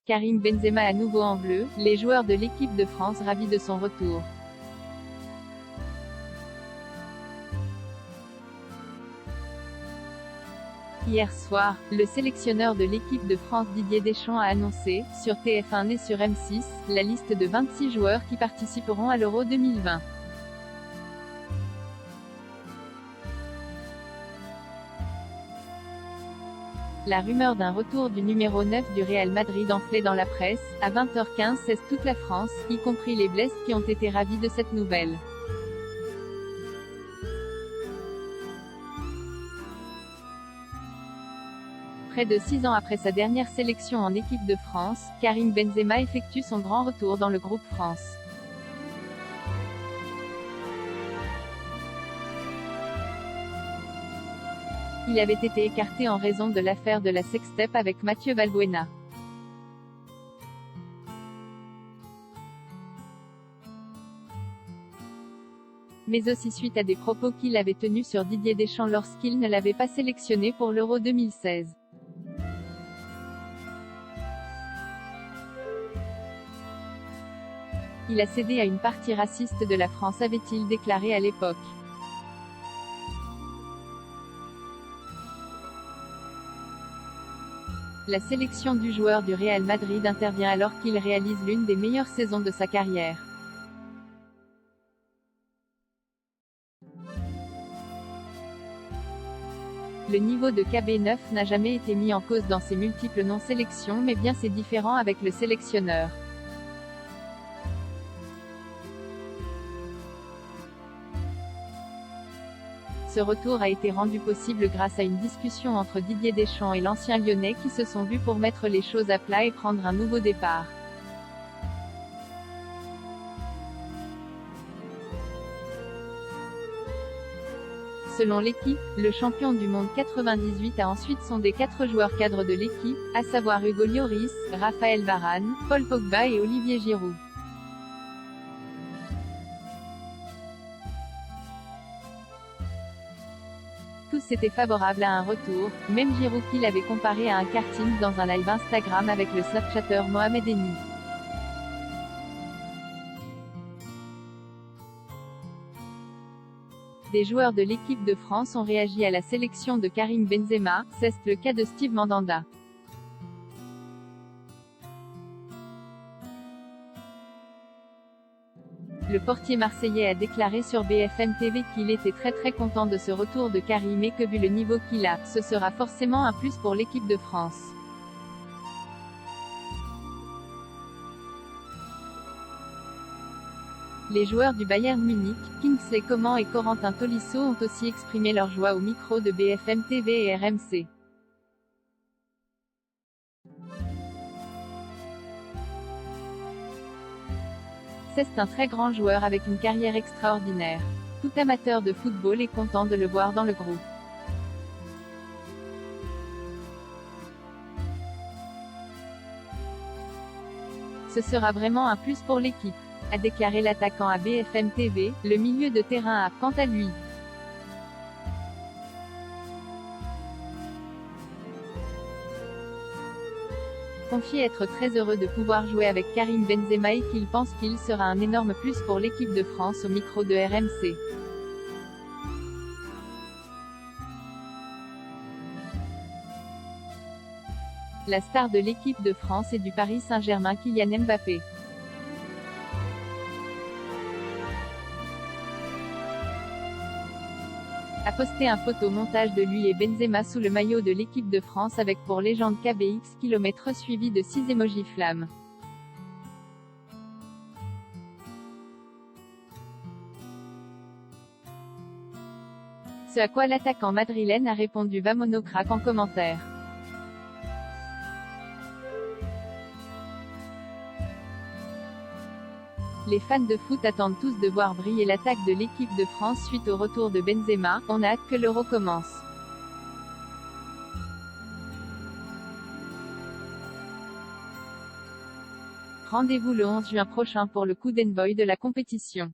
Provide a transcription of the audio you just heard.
Karim Benzema à nouveau en bleu, les joueurs de l'équipe de France ravis de son retour. Hier soir, le sélectionneur de l'équipe de France Didier Deschamps a annoncé, sur TF1 et sur M6, la liste de 26 joueurs qui participeront à l'Euro 2020. La rumeur d'un retour du numéro 9 du Real Madrid enflait dans la presse. À 20h15 c'est toute la France, y compris les Blesses, qui ont été ravis de cette nouvelle. Près de 6 ans après sa dernière sélection en équipe de France, Karim Benzema effectue son grand retour dans le groupe France. Il avait été écarté en raison de l'affaire de la sextape avec Mathieu Valbuena. Mais aussi suite à des propos qu'il avait tenus sur Didier Deschamps lorsqu'il ne l'avait pas sélectionné pour l'Euro 2016. Il a cédé à une partie raciste de la France, avait-il déclaré à l'époque. La sélection du joueur du Real Madrid intervient alors qu'il réalise l'une des meilleures saisons de sa carrière. Le niveau de KB9 n'a jamais été mis en cause dans ses multiples non-sélections, mais bien ses différends avec le sélectionneur. Ce retour a été rendu possible grâce à une discussion entre Didier Deschamps et l'ancien Lyonnais qui se sont vus pour mettre les choses à plat et prendre un nouveau départ. Selon l'équipe, le champion du monde 98 a ensuite sondé 4 joueurs cadres de l'équipe, à savoir Hugo Lloris, Raphaël Varane, Paul Pogba et Olivier Giroud. Tous étaient favorables à un retour, même Giroud qui l'avait comparé à un karting dans un live Instagram avec le snapchatter Mohamed Eni. Des joueurs de l'équipe de France ont réagi à la sélection de Karim Benzema, c'est le cas de Steve Mandanda. Le portier marseillais a déclaré sur BFM TV qu'il était très content de ce retour de Karim et que vu le niveau qu'il a, ce sera forcément un plus pour l'équipe de France. Les joueurs du Bayern Munich, Kingsley Coman et Corentin Tolisso ont aussi exprimé leur joie au micro de BFM TV et RMC. C'est un très grand joueur avec une carrière extraordinaire. Tout amateur de football est content de le voir dans le groupe. Ce sera vraiment un plus pour l'équipe, a déclaré l'attaquant à BFM TV. Le milieu de terrain a, quant à lui, confié être très heureux de pouvoir jouer avec Karim Benzema et qu'il pense qu'il sera un énorme plus pour l'équipe de France au micro de RMC. La star de l'équipe de France et du Paris Saint-Germain Kylian Mbappé a posté un photomontage de lui et Benzema sous le maillot de l'équipe de France avec pour légende KBX km suivi de 6 emojis flammes. Ce à quoi l'attaquant madrilène a répondu Vamonos crack en commentaire. Les fans de foot attendent tous de voir briller l'attaque de l'équipe de France suite au retour de Benzema. On a hâte que l'Euro commence. Rendez-vous le 11 juin prochain pour le coup d'envoi de la compétition.